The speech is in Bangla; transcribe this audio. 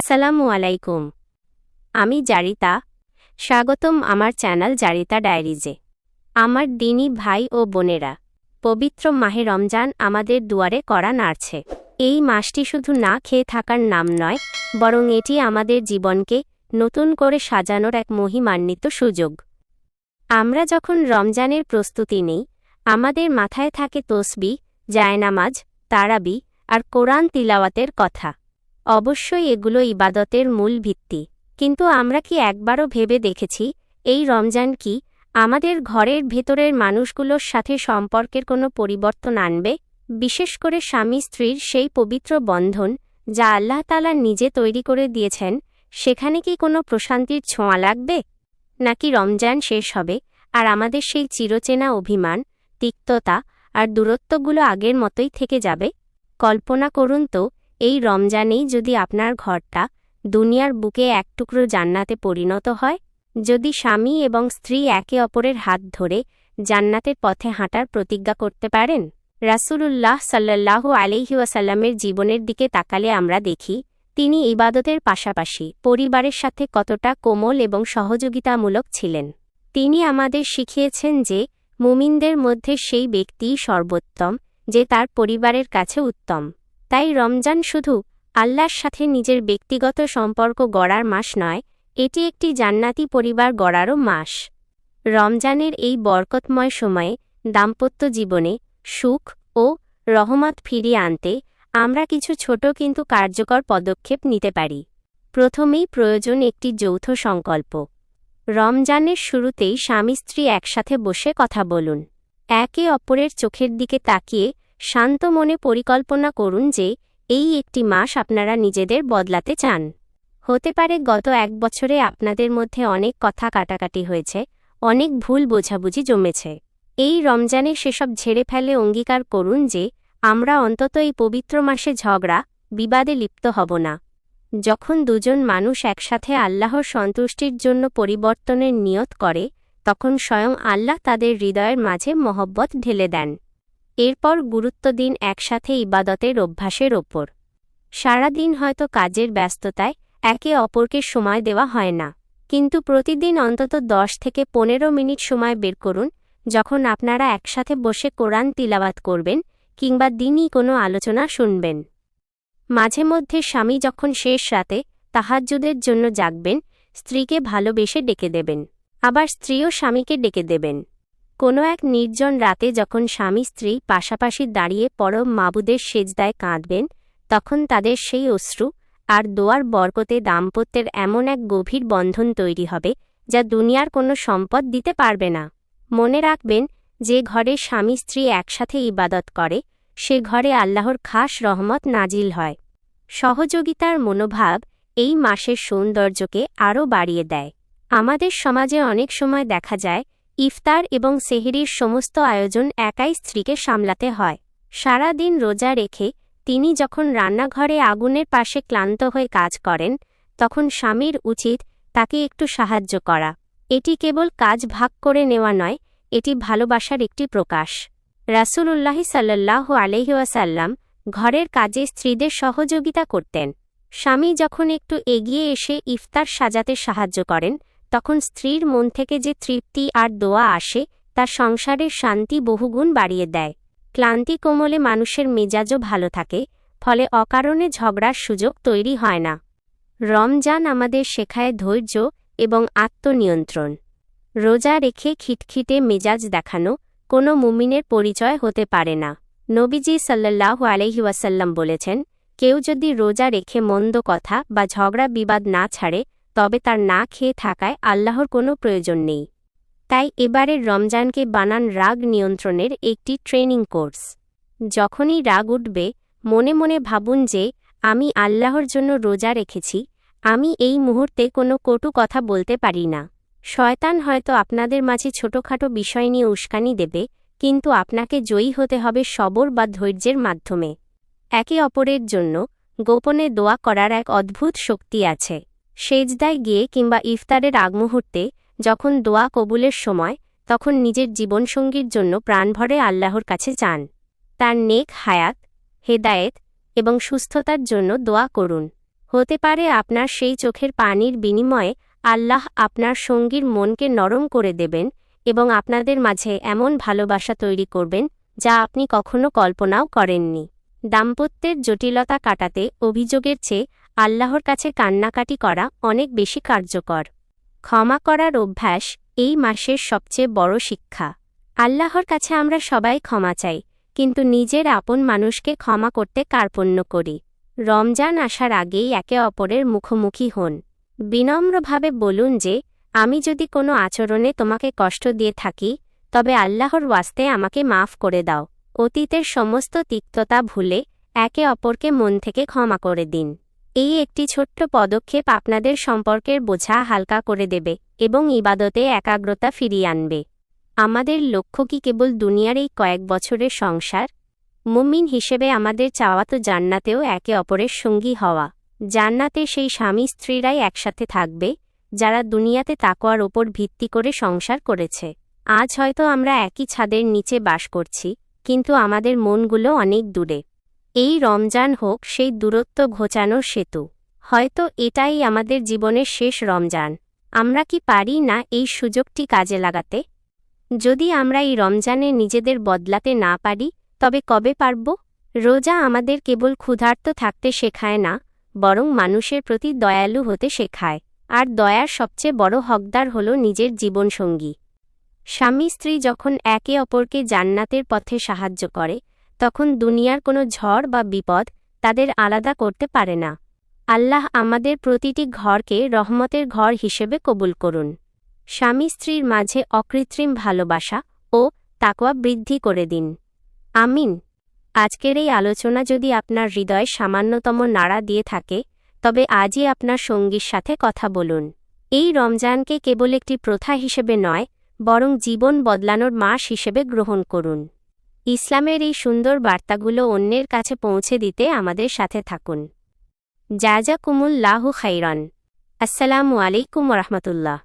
আসসালামু আলাইকুম। আমি জারিতা। স্বাগতম আমার চ্যানেল জারিতা ডায়েরিজে। আমার দিনী ভাই ও বোনেরা, পবিত্র মাহে রমজান আমাদের দুয়ারে কড়া নাড়ছে। এই মাসটি শুধু না খেয়ে থাকার নাম নয়, বরং এটি আমাদের জীবনকে নতুন করে সাজানোর এক মহিমান্বিত সুযোগ। আমরা যখন রমজানের প্রস্তুতি নিই, আমাদের মাথায় থাকে তসবিহ, জায়নামাজ, তারাবি আর কোরআন তিলাওয়াতের কথা। অবশ্যই এগুলো ইবাদতের মূল ভিত্তি, কিন্তু আমরা কি একবারও ভেবে দেখেছি এই রমজান কি আমাদের ঘরের ভেতরের মানুষগুলোর সাথে সম্পর্কের কোনো পরিবর্তন আনবে? বিশেষ করে স্বামী স্ত্রীর সেই পবিত্র বন্ধন যা আল্লাহ তাআলা নিজে তৈরি করে দিয়েছেন, সেখানে কি কোনো প্রশান্তির ছোঁয়া লাগবে? নাকি রমজান শেষ হবে আর আমাদের সেই চিরচেনা অভিমান, তিক্ততা আর দূরত্বগুলো আগের মতোই থেকে যাবে? কল্পনা করুন তো, এই রমজানেই যদি আপনার ঘরটা দুনিয়ার বুকে এক টুকরো জান্নাতে পরিণত হয়, যদি স্বামী এবং স্ত্রী একে অপরের হাত ধরে জান্নাতের পথে হাঁটার প্রতিজ্ঞা করতে পারেন। রাসূলুল্লাহ সাল্লাল্লাহু আলাইহি ওয়াসাল্লামের জীবনের দিকে তাকালে আমরা দেখি, তিনি ইবাদতের পাশাপাশি পরিবারের সাথে কতটা কোমল এবং সহযোগিতামূলক ছিলেন। তিনি আমাদের শিখিয়েছেন যে মুমিনদের মধ্যে সেই ব্যক্তিই সর্বোত্তম যে তার পরিবারের কাছে উত্তম। তাই রমজান শুধু আল্লাহর সাথে নিজের ব্যক্তিগত সম্পর্ক গড়ার মাস নয়, এটি একটি জান্নাতি পরিবার গড়ারও মাস। রমজানের এই বরকতময় সময়ে দাম্পত্য জীবনে সুখ ও রহমত ফিরিয়ে আনতে আমরা কিছু ছোট কিন্তু কার্যকর পদক্ষেপ নিতে পারি। প্রথমেই প্রয়োজন একটি যৌথ সংকল্প। রমজানের শুরুতেই স্বামী স্ত্রী একসাথে বসে কথা বলুন। একে অপরের চোখের দিকে তাকিয়ে শান্ত মনে পরিকল্পনা করুন যে এই একটি মাস আপনারা নিজেদের বদলাতে চান। হতে পারে গত এক বছরে আপনাদের মধ্যে অনেক কথা কাটাকাটি হয়েছে, অনেক ভুল বোঝাবুঝি জমেছে। এই রমজানে সেসব ঝেড়ে ফেলে অঙ্গীকার করুন যে আমরা অন্তত এই পবিত্র মাসে ঝগড়া, বিবাদে লিপ্ত হব না। যখন দুজন মানুষ একসাথে আল্লাহর সন্তুষ্টির জন্য পরিবর্তনের নিয়ত করে, তখন স্বয়ং আল্লাহ তাদের হৃদয়ের মাঝে মহব্বত ঢেলে দেন। এরপর গুরুত্ব দিন একসাথে ইবাদতের অভ্যাসের ওপর। সারাদিন হয়তো কাজের ব্যস্ততায় একে অপরকে সময় দেওয়া হয় না, কিন্তু প্রতিদিন অন্তত 10 থেকে 15 মিনিট সময় বের করুন, যখন আপনারা একসাথে বসে কোরআন তিলাওয়াত করবেন কিংবা দিনই কোনো আলোচনা শুনবেন। মাঝে মধ্যে স্বামী যখন শেষ রাতে তাহাজ্জুদের জন্য জাগবেন, স্ত্রীকে ভালোবেসে ডেকে দেবেন। আবার স্ত্রীও স্বামীকে ডেকে দেবেন। কোনো এক নির্জন রাতে যখন স্বামী স্ত্রী পাশাপাশি দাঁড়িয়ে পরম মাবুদের সেজদায় কাঁদবেন, তখন তাদের সেই অশ্রু আর দোয়ার বরকতে দাম্পত্যের এমন এক গভীর বন্ধন তৈরি হবে যা দুনিয়ার কোনো সম্পদ দিতে পারবে না। মনে রাখবেন, যে ঘরে স্বামী স্ত্রী একসাথে ইবাদত করে, সে ঘরে আল্লাহর খাস রহমত নাজিল হয়। সহযোগিতার মনোভাব এই মাসের সৌন্দর্যকে আরও বাড়িয়ে দেয়। আমাদের সমাজে অনেক সময় দেখা যায় ইফতার এবং সেহরির সমস্ত আয়োজন একাই স্ত্রীকে সামলাতে হয়। সারা দিন রোজা রেখে তিনি যখন রান্নাঘরে আগুনের পাশে ক্লান্ত হয়ে কাজ করেন, তখন স্বামীর উচিত তাকে একটু সাহায্য করা। এটি কেবল কাজ ভাগ করে নেওয়া নয়, এটি ভালোবাসার একটি প্রকাশ। রাসূলুল্লাহ সাল্লাল্লাহু আলাইহি ওয়াসাল্লাম ঘরের কাজে স্ত্রীদের সহযোগিতা করতেন। স্বামী যখন একটু এগিয়ে এসে ইফতার সাজাতে সাহায্য করেন, তখন স্ত্রীর মন থেকে যে তৃপ্তি আর দোয়া আসে, তার সংসারের শান্তি বহুগুণ বাড়িয়ে দেয়। ক্লান্তি কোমলে মানুষের মেজাজও ভালো থাকে, ফলে অকারণে ঝগড়ার সুযোগ তৈরি হয় না। রমজান আমাদের শেখায় ধৈর্য এবং আত্মনিয়ন্ত্রণ। রোজা রেখে খিটখিটে মেজাজ দেখানো কোনো মুমিনের পরিচয় হতে পারে না। নবীজি সাল্লাল্লাহু আলাইহি ওয়াসাল্লাম বলেছেন, কেউ যদি রোজা রেখে মন্দ কথা বা ঝগড়া বিবাদ না ছাড়ে, তবে তার না খেয়ে থাকায় আল্লাহর কোনো প্রয়োজন নেই। তাই এবারের রমজানকে বানান রাগ নিয়ন্ত্রণের একটি ট্রেনিং কোর্স। যখনই রাগ উঠবে, মনে মনে ভাবুন যে আমি আল্লাহর জন্য রোজা রেখেছি, আমি এই মুহূর্তে কোনো কটু কথা বলতে পারি না। শয়তান হয়তো আপনাদের মাঝে ছোটখাটো বিষয় নিয়ে উস্কানি দেবে, কিন্তু আপনাকে জয়ী হতে হবে সবর বা ধৈর্যের মাধ্যমে। একে অপরের জন্য গোপনে দোয়া করার এক অদ্ভুত শক্তি আছে। সেজদায় গিয়ে কিংবা ইফতারের আগমুহূর্তে যখন দোয়া কবুলের সময়, তখন নিজের জীবনসঙ্গীর জন্য প্রাণভরে আল্লাহর কাছে চান। তার নেক হায়াত, হেদায়েত এবং সুস্থতার জন্য দোয়া করুন। হতে পারে আপনার সেই চোখের পানির বিনিময়ে আল্লাহ আপনার সঙ্গীর মনকে নরম করে দেবেন এবং আপনাদের মাঝে এমন ভালোবাসা তৈরি করবেন যা আপনি কখনো কল্পনাও করেননি। দাম্পত্যের জটিলতা কাটাতে অভিযোগের চেয়ে আল্লাহর কাছে কান্নাকাটি করা অনেক বেশি কার্যকর। ক্ষমা করার অভ্যাস এই মাসের সবচেয়ে বড় শিক্ষা। আল্লাহর কাছে আমরা সবাই ক্ষমা চাই, কিন্তু নিজের আপন মানুষকে ক্ষমা করতে কার্পণ্য করি। রমজান আসার আগেই একে অপরের মুখোমুখি হন। বিনম্রভাবে বলুন যে, আমি যদি কোনো আচরণে তোমাকে কষ্ট দিয়ে থাকি, তবে আল্লাহর ওয়াস্তে আমাকে মাফ করে দাও। অতীতের সমস্ত তিক্ততা ভুলে একে অপরকে মন থেকে ক্ষমা করে দিন। এই একটি ছোট্ট পদক্ষেপ আপনাদের সম্পর্কের বোঝা হালকা করে দেবে এবং ইবাদতে একাগ্রতা ফিরিয়ে আনবে। আমাদের লক্ষ্য কি কেবল দুনিয়ার এই কয়েক বছরের সংসার? মুমিন হিসেবে আমাদের চাওয়া তো জান্নাতেও একে অপরের সঙ্গী হওয়া। জান্নাতে সেই স্বামী স্ত্রীরাই একসাথে থাকবে যারা দুনিয়াতে তাকওয়ার ওপর ভিত্তি করে সংসার করেছে। আজ হয়তো আমরা একই ছাদের নিচে বাস করছি, কিন্তু আমাদের মনগুলো অনেক দূরে। এই রমজান হোক সেই দূরত্ব ঘোচানোর সেতু। হয়তো এটাই আমাদের জীবনের শেষ রমজান। আমরা কি পারি না এই সুযোগটি কাজে লাগাতে? যদি আমরা এই রমজানে নিজেদের বদলাতে না পারি, তবে কবে পারব? রোজা আমাদের কেবল ক্ষুধার্ত থাকতে শেখায় না, বরং মানুষের প্রতি দয়ালু হতে শেখায়। আর দয়ার সবচেয়ে বড় হকদার হল নিজের জীবনসঙ্গী। স্বামী স্ত্রী যখন একে অপরকে জান্নাতের পথে সাহায্য করে, তখন দুনিয়ার কোনো ঝড় বা বিপদ তাদের আলাদা করতে পারে না। আল্লাহ আমাদের প্রতিটি ঘরকে রহমতের ঘর হিসেবে কবুল করুন। স্বামী স্ত্রীর মাঝে অকৃত্রিম ভালোবাসা ও তাকওয়া বৃদ্ধি করে দিন। আমিন। আজকের এই আলোচনা যদি আপনার হৃদয়ে সামান্যতম নাড়া দিয়ে থাকে, তবে আজই আপনার সঙ্গীর সাথে কথা বলুন। এই রমজানকে কেবল একটি প্রথা হিসেবে নয়, বরং জীবন বদলানোর মাস হিসেবে গ্রহণ করুন। ইসলামের এই সুন্দর বার্তাগুলো অন্যের কাছে পৌঁছে দিতে আমাদের সাথে থাকুন। জাযাকুমুল্লাহু খাইরান। আসসালামু আলাইকুম ওয়া রাহমাতুল্লাহ।